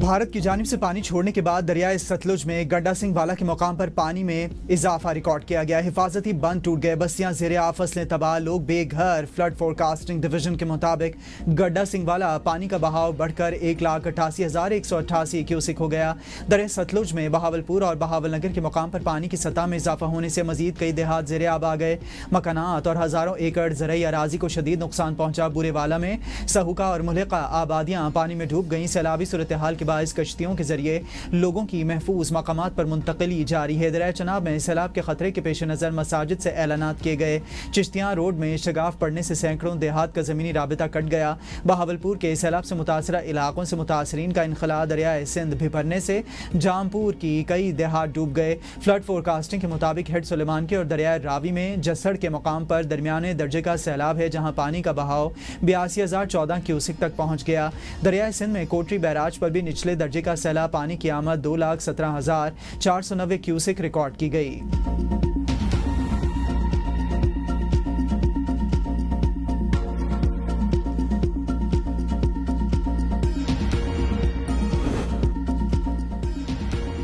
بھارت کی جانب سے پانی چھوڑنے کے بعد دریائے ستلج میں گڈا سنگھ والا کے مقام پر پانی میں اضافہ ریکارڈ کیا گیا۔ حفاظتی بند ٹوٹ گئے، بستیاں زیر آب، فصلیں تباہ، لوگ بے گھر۔ فلڈ فورکاسٹنگ ڈویژن کے مطابق گڈا سنگھ والا پانی کا بہاؤ بڑھ کر 1,88,188 کیوسک ہو گیا۔ دریائے ستلج میں بہاولپور اور بہاول نگر کے مقام پر پانی کی سطح میں اضافہ ہونے سے مزید کئی دیہات زیر آب آ گئے۔ مکانات اور ہزاروں ایکڑ زرعی اراضی کو شدید نقصان پہنچا۔ بورے والا میں سہوکا اور ملحقہ آبادیاں پانی میں ڈوب گئیں۔ سیلابی صورتحال کے باعث کشتیوں کے ذریعے لوگوں کی محفوظ مقامات پر منتقلی جاری ہے۔ دریائے چناب میں سیلاب کے خطرے کے پیش نظر مساجد سے اعلانات کیے گئے۔ چشتیاں روڈ میں شگاف پڑنے سے سینکڑوں دیہات کا زمینی رابطہ کٹ گیا۔ بہاولپور کے سیلاب سے متاثرہ علاقوں سے متاثرین کا انخلاء۔ دریائے سندھ بھرنے سے جامپور کی کئی دیہات ڈوب گئے۔ فلڈ فورکاسٹنگ کے مطابق ہیڈ سلیمان کے اور دریائے راوی میں جسڑ کے مقام پر درمیانے درجے کا سیلاب ہے، جہاں پانی کا بہاؤ 82,014 کیوسک تک پہنچ گیا۔ دریائے سندھ میں کوٹری بیراج پر بھی نچلے درجے کا سیلاب پانی کی آمد 2,17,490 کیوسک ریکارڈ کی گئی۔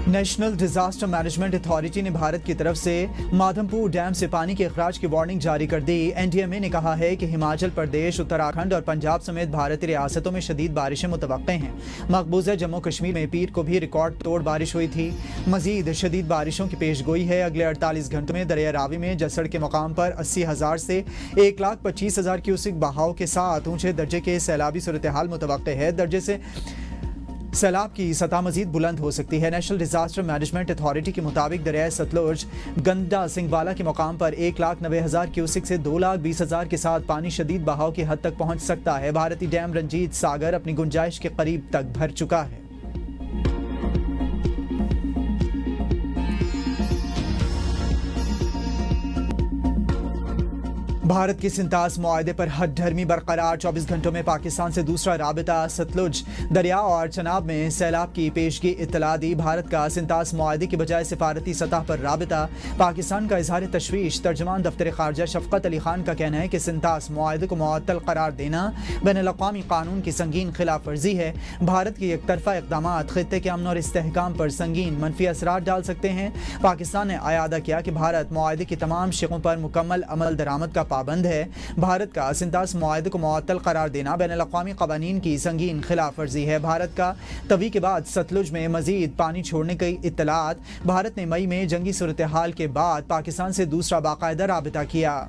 نیشنل ڈیزاسٹر مینجمنٹ اتھارٹی نے بھارت کی طرف سے مادھمپور ڈیم سے پانی کے اخراج کی وارننگ جاری کر دی۔ این ڈی ایم اے نے کہا ہے کہ ہماچل پردیش، اتراکھنڈ اور پنجاب سمیت بھارتی ریاستوں میں شدید بارشیں متوقع ہیں۔ مقبوضہ جموں کشمیر میں پیر کو بھی ریکارڈ توڑ بارش ہوئی تھی۔ مزید شدید بارشوں کی پیش گوئی ہے۔ اگلے 48 گھنٹوں میں دریائے راوی میں جسڑ کے مقام پر 80,000 سے 1,25,000 کیوسک بہاؤ کے ساتھ اونچے درجے کے سیلابی صورتحال متوقع ہے۔ درجے سے سیلاب کی سطح مزید بلند ہو سکتی ہے۔ نیشنل ڈیزاسٹر مینجمنٹ اتھارٹی کے مطابق دریائے ستلج گنڈا سنگھ والا کے مقام پر 1,90,000 کیوسک سے 2,20,000 کے ساتھ پانی شدید بہاؤ کی حد تک پہنچ سکتا ہے۔ بھارتی ڈیم رنجیت ساگر اپنی گنجائش کے قریب تک بھر چکا ہے۔ بھارت کے سنتاس معاہدے پر ہٹ دھرمی برقرار۔ 24 گھنٹوں میں پاکستان سے دوسرا رابطہ۔ ستلج دریا اور چناب میں سیلاب کی پیشگی اطلاع دی۔ بھارت کا سنتاس معاہدے کی بجائے سفارتی سطح پر رابطہ، پاکستان کا اظہار تشویش۔ ترجمان دفتر خارجہ شفقت علی خان کا کہنا ہے کہ سنتاس معاہدے کو معطل قرار دینا بین الاقوامی قانون کی سنگین خلاف ورزی ہے۔ بھارت کے یک طرفہ اقدامات خطے کے امن اور استحکام پر سنگین منفی اثرات ڈال سکتے ہیں۔ پاکستان نے اعادہ کیا کہ بھارت معاہدے کی تمام شقوں پر مکمل عمل درآمد کا پابند ہے۔ بھارت کا سنتاس معاہدے کو معطل قرار دینا بین الاقوامی قوانین کی سنگین خلاف ورزی ہے۔ بھارت کا توی کے بعد ستلج میں مزید پانی چھوڑنے کی اطلاعات۔ بھارت نے مئی میں جنگی صورتحال کے بعد پاکستان سے دوسرا باقاعدہ رابطہ کیا۔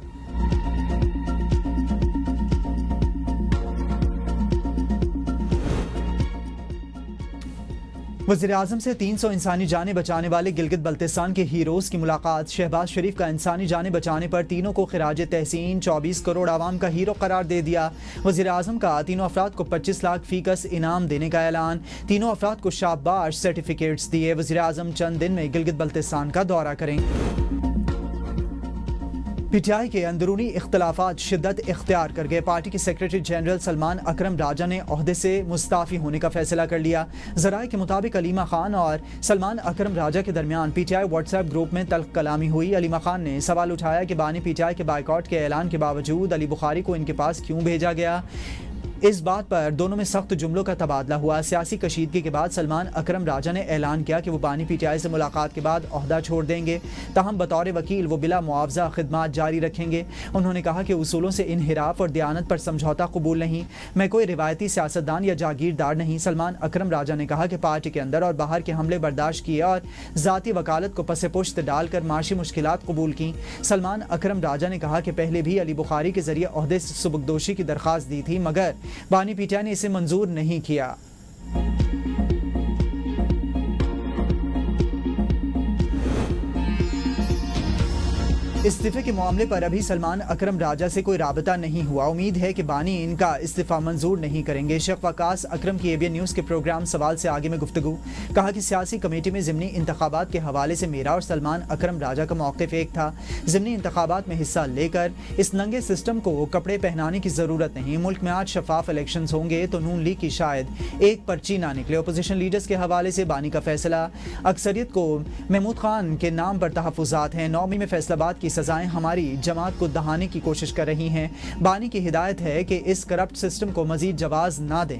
وزیراعظم سے 300 انسانی جانیں بچانے والے گلگت بلتستان کے ہیروز کی ملاقات۔ شہباز شریف کا انسانی جانیں بچانے پر تینوں کو خراج تحسین، 24 کروڑ عوام کا ہیرو قرار دے دیا۔ وزیراعظم کا تینوں افراد کو 25 لاکھ فی کس انعام دینے کا اعلان۔ تینوں افراد کو شاباش سرٹیفکیٹس دیے۔ وزیراعظم چند دن میں گلگت بلتستان کا دورہ کریں گے۔ پی ٹی آئی کے اندرونی اختلافات شدت اختیار کر گئے۔ پارٹی کے سیکریٹری جنرل سلمان اکرم راجہ نے عہدے سے مستعفی ہونے کا فیصلہ کر لیا۔ ذرائع کے مطابق علیمہ خان اور سلمان اکرم راجہ کے درمیان P T I what's app group میں تلخ کلامی ہوئی۔ علیمہ خان نے سوال اٹھایا کہ بانی پی ٹی آئی کے بائیکاٹ کے اعلان کے باوجود علی بخاری کو ان کے پاس کیوں بھیجا گیا۔ اس بات پر دونوں میں سخت جملوں کا تبادلہ ہوا۔ سیاسی کشیدگی کے بعد سلمان اکرم راجہ نے اعلان کیا کہ وہ بانی پی ٹی آئی سے ملاقات کے بعد عہدہ چھوڑ دیں گے، تاہم بطور وکیل وہ بلا معاوضہ خدمات جاری رکھیں گے۔ انہوں نے کہا کہ اصولوں سے انحراف اور دیانت پر سمجھوتا قبول نہیں۔ میں کوئی روایتی سیاستدان یا جاگیردار نہیں۔ سلمان اکرم راجہ نے کہا کہ پارٹی کے اندر اور باہر کے حملے برداشت کیے اور ذاتی وکالت کو پس پشت ڈال کر معاشی مشکلات قبول کیں۔ سلمان اکرم راجہ نے کہا کہ پہلے بھی علی بخاری کے ذریعے عہدے سے سبکدوشی کی درخواست دی تھی، مگر بانی پی ٹی آئی نے اسے منظور نہیں کیا۔ استعفے کے معاملے پر ابھی سلمان اکرم راجہ سے کوئی رابطہ نہیں ہوا۔ امید ہے کہ بانی ان کا استعفیٰ منظور نہیں کریں گے۔ شیخ وقاص اکرم کی اے بی این نیوز کے پروگرام سوال سے آگے میں گفتگو، کہا کہ سیاسی کمیٹی میں ضمنی انتخابات کے حوالے سے میرا اور سلمان اکرم راجہ کا موقف ایک تھا۔ ضمنی انتخابات میں حصہ لے کر اس ننگے سسٹم کو کپڑے پہنانے کی ضرورت نہیں۔ ملک میں آج شفاف الیکشنز ہوں گے تو نون لیگ کی شاید ایک پرچی نہ نکلے۔ اپوزیشن لیڈرز کے حوالے سے بانی کا فیصلہ، اکثریت کو محمود خان کے نام پر تحفظات ہیں۔ 9 مئی میں فیصل آباد کی سزائیں ہماری جماعت کو دہانے کی کوشش کر رہی ہیں۔ بانی کی ہدایت ہے کہ اس کرپٹ سسٹم کو مزید جواز نہ دیں۔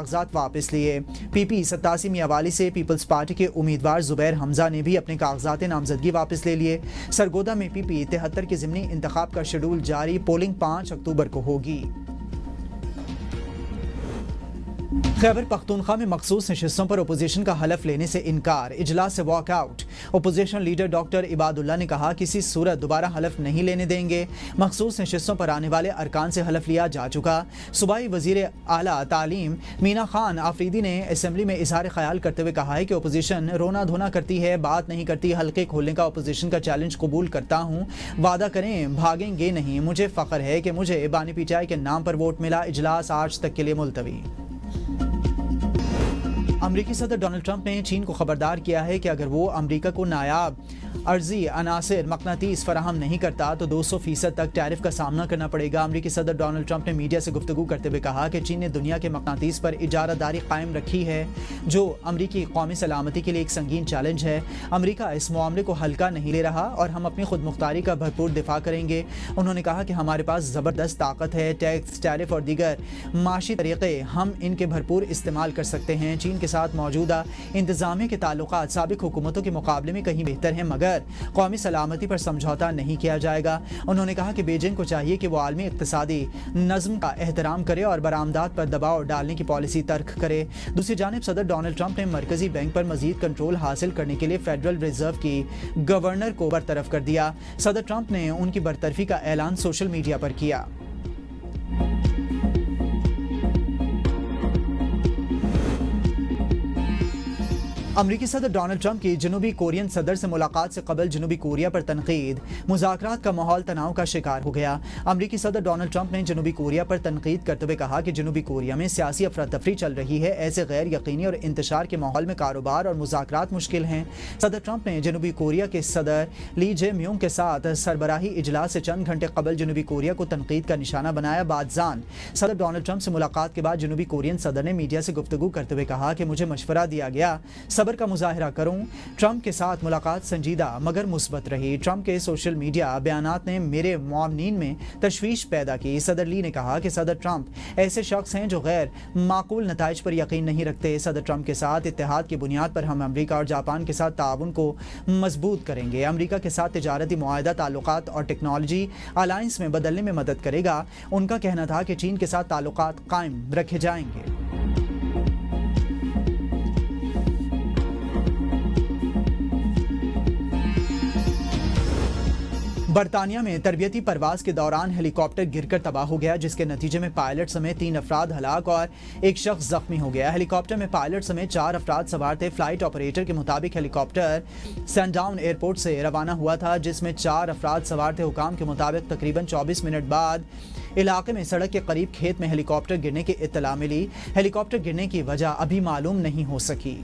کاغذات واپس لیے۔ پی پی 87 میاوالی سے پیپلز پارٹی کے امیدوار زبیر حمزہ نے بھی اپنے کاغذات نامزدگی واپس لے لیے۔ سرگودا میں پی پی 73 کے ضمنی انتخاب کا شیڈول جاری، پولنگ 5 اکتوبر کو ہوگی۔ خیبر پختونخوا میں مخصوص نشستوں پر اپوزیشن کا حلف لینے سے انکار، اجلاس سے walk out. Opposition leader doctor عباد اللہ نے کہا کسی صورت دوبارہ حلف نہیں لینے دیں گے، مخصوص نشستوں پر آنے والے ارکان سے حلف لیا جا چکا۔ صوبائی وزیر اعلیٰ تعلیم مینا خان آفریدی نے اسمبلی میں اظہار خیال کرتے ہوئے کہا ہے کہ اپوزیشن رونا دھونا کرتی ہے، بات نہیں کرتی۔ حلقے کھولنے کا اپوزیشن کا چیلنج قبول کرتا ہوں، وعدہ کریں بھاگیں گے نہیں۔ مجھے فخر ہے کہ مجھے بانی پی ٹی آئی کے نام پر ووٹ ملا۔ اجلاس آج تک کے لیے ملتوی۔ امریکی صدر ڈونلڈ ٹرمپ نے چین کو خبردار کیا ہے کہ اگر وہ امریکہ کو نایاب ارضی عناصر مقناطیس فراہم نہیں کرتا تو 200% تک ٹیرف کا سامنا کرنا پڑے گا۔ امریکی صدر ڈونلڈ ٹرمپ نے میڈیا سے گفتگو کرتے ہوئے کہا کہ چین نے دنیا کے مقناطیس پر اجارہ داری قائم رکھی ہے، جو امریکی قومی سلامتی کے لیے ایک سنگین چیلنج ہے۔ امریکہ اس معاملے کو ہلکا نہیں لے رہا اور ہم اپنی خود مختاری کا بھرپور دفاع کریں گے۔ انہوں نے کہا کہ ہمارے پاس زبردست طاقت ہے، ٹیکس، ٹیرف اور دیگر معاشی طریقے ہم ان کے بھرپور استعمال کر سکتے ہیں۔ چین کے ساتھ موجودہ انتظامیہ کے تعلقات سابق حکومتوں کے مقابلے میں کہیں بہتر ہیں، مگر قومی سلامتی پر سمجھوتا نہیں کیا جائے گا۔ انہوں نے کہا کہ بیجنگ کو چاہیے کہ وہ عالمی اقتصادی نظم کا احترام کرے اور برآمدات پر دباؤ ڈالنے کی پالیسی ترک کرے۔ دوسری جانب صدر ڈونلڈ ٹرمپ نے مرکزی بینک پر مزید کنٹرول حاصل کرنے کے لیے فیڈرل ریزرو کی گورنر کو برطرف کر دیا۔ صدر ٹرمپ نے ان کی برطرفی کا اعلان سوشل میڈیا پر کیا۔ امریکی صدر ڈونلڈ ٹرمپ کی جنوبی کورین صدر سے ملاقات سے قبل جنوبی کوریا پر تنقید، مذاکرات کا ماحول تناؤ کا شکار ہو گیا۔ امریکی صدر ڈونلڈ ٹرمپ نے جنوبی کوریا پر تنقید کرتے ہوئے کہا کہ جنوبی کوریا میں سیاسی افراتفری چل رہی ہے، ایسے غیر یقینی اور انتشار کے ماحول میں کاروبار اور مذاکرات مشکل ہیں۔ صدر ٹرمپ نے جنوبی کوریا کے صدر لی جے میونگ کے ساتھ سربراہی اجلاس سے چند گھنٹے قبل جنوبی کوریا کو تنقید کا نشانہ بنایا۔ بادزان صدر ڈونلڈ ٹرمپ سے ملاقات کے بعد جنوبی کورین صدر نے میڈیا سے گفتگو کرتے ہوئے کہا کہ مجھے مشورہ دیا گیا صبر کا مظاہرہ کروں۔ ٹرمپ کے ساتھ ملاقات سنجیدہ مگر مثبت رہی۔ ٹرمپ کے سوشل میڈیا بیانات نے میرے معاونین میں تشویش پیدا کی۔ صدر لی نے کہا کہ صدر ٹرمپ ایسے شخص ہیں جو غیر معقول نتائج پر یقین نہیں رکھتے۔ صدر ٹرمپ کے ساتھ اتحاد کی بنیاد پر ہم امریکہ اور جاپان کے ساتھ تعاون کو مضبوط کریں گے۔ امریکہ کے ساتھ تجارتی معاہدہ، تعلقات اور ٹیکنالوجی الائنس میں بدلنے میں مدد کرے گا۔ ان کا کہنا تھا کہ چین کے ساتھ تعلقات قائم رکھے جائیں گے۔ برطانیہ میں تربیتی پرواز کے دوران ہیلی کاپٹر گر کر تباہ ہو گیا، جس کے نتیجے میں پائلٹ سمیت 3 افراد ہلاک اور ایک شخص زخمی ہو گیا۔ ہیلی کاپٹر میں پائلٹ سمیت 4 افراد سوار تھے۔ فلائٹ آپریٹر کے مطابق ہیلی کاپٹر سینڈاؤن ایئرپورٹ سے روانہ ہوا تھا، جس میں 4 افراد سوار تھے۔ حکام کے مطابق تقریباً 24 منٹ بعد علاقے میں سڑک کے قریب کھیت میں ہیلی کاپٹر گرنے کی اطلاع ملی۔ ہیلی کاپٹر گرنے کی وجہ ابھی معلوم نہیں ہو سکی۔